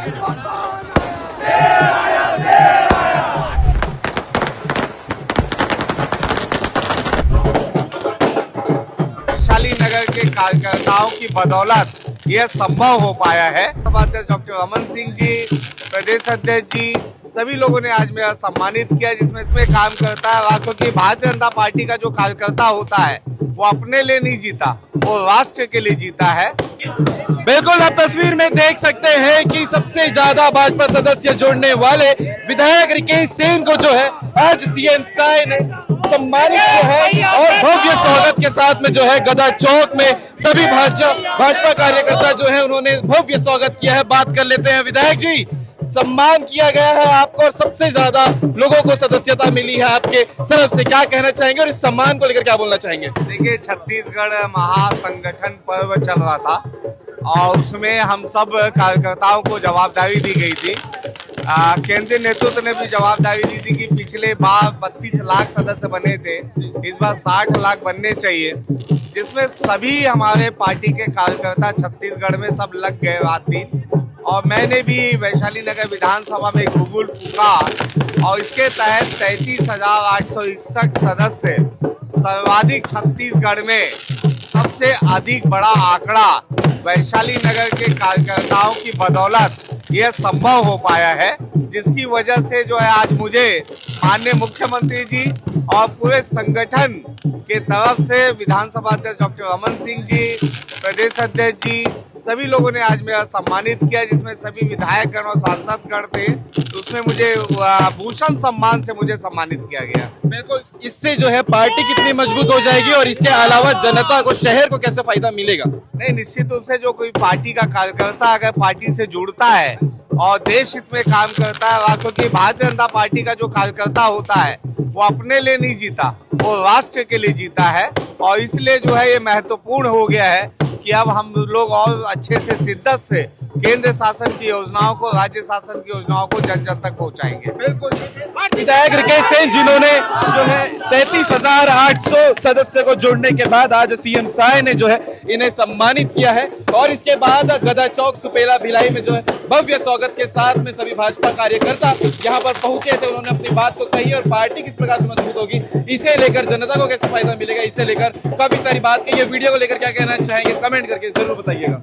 वैशाली नगर के कार्यकर्ताओं की बदौलत यह संभव हो पाया है। अध्यक्ष डॉक्टर रमन सिंह जी, प्रदेश अध्यक्ष जी, सभी लोगों ने आज मेरा सम्मानित किया, जिसमें इसमें काम करता है। क्योंकि भारतीय जनता पार्टी का जो कार्यकर्ता होता है वो अपने लिए नहीं जीता, वो राष्ट्र के लिए जीता है। बिल्कुल, आप तस्वीर में देख सकते हैं कि सबसे ज्यादा भाजपा सदस्य जोड़ने वाले विधायक रिकेश सेन को जो है आज सीएम साय ने सम्मानित किया है और भव्य स्वागत के साथ में जो है गदा चौक में सभी भाजपा कार्यकर्ता जो है उन्होंने भव्य स्वागत किया है। बात कर लेते हैं विधायक जी, सम्मान किया गया है आपको और सबसे ज्यादा लोगों को सदस्यता मिली है आपके तरफ से, क्या कहना चाहेंगे और इस सम्मान को लेकर क्या बोलना चाहेंगे? देखिए, छत्तीसगढ़ महासंगठन पर्व चल रहा था और उसमें हम सब कार्यकर्ताओं को जवाबदारी दी गई थी। केंद्रीय नेतृत्व ने भी जवाबदारी दी थी कि पिछले बार 32 लाख सदस्य बने थे, इस बार 60 लाख बनने चाहिए, जिसमें सभी हमारे पार्टी के कार्यकर्ता छत्तीसगढ़ में सब लग गए रात दिन। और मैंने भी वैशाली नगर विधानसभा में गुगुल फूका और इसके तहत 33,861 सदस्य, सर्वाधिक छत्तीसगढ़ में सबसे अधिक बड़ा आंकड़ा वैशाली नगर के कार्यकर्ताओं की बदौलत यह संभव हो पाया है, जिसकी वजह से जो है आज मुझे माननीय मुख्यमंत्री जी और पूरे संगठन के तरफ से विधानसभा अध्यक्ष डॉक्टर रमन सिंह जी, प्रदेश अध्यक्ष जी, सभी लोगों ने आज मेरा सम्मानित किया, जिसमें सभी विधायकगण और सांसदगण थे। तो उसमें मुझे भूषण सम्मान से मुझे सम्मानित किया गया। बिल्कुल, इससे जो है पार्टी कितनी मजबूत हो जाएगी और इसके अलावा जनता को, शहर को कैसे फायदा मिलेगा? नहीं, निश्चित रूप से जो कोई पार्टी का कार्यकर्ता अगर पार्टी से जुड़ता है और देश हित में काम करता है, क्योंकि भारतीय जनता पार्टी का जो कार्यकर्ता होता है वो अपने लिए नहीं जीता, वो राष्ट्र के लिए जीता है। और इसलिए जो है ये महत्वपूर्ण हो गया है कि अब हम लोग और अच्छे से शिद्दत से केंद्र शासन की योजनाओं को, राज्य शासन की योजनाओं को जन जन तक पहुंचाएंगे। बिल्कुल, विधायक रिकेश सेन जिन्होंने जो है 33,800 सदस्य को जोड़ने के बाद आज सीएम साय ने जो है इन्हें सम्मानित किया है और इसके बाद गदा चौक सुपेला भिलाई में जो है भव्य स्वागत के साथ में सभी भाजपा कार्यकर्ता यहाँ पर पहुंचे थे। उन्होंने अपनी बात को कही और पार्टी किस प्रकार से मजबूत होगी, इसे लेकर जनता को कैसे फायदा मिलेगा, इसे लेकर काफी सारी बात कही है। वीडियो को लेकर क्या कहना चाहेंगे कमेंट करके जरूर बताइएगा।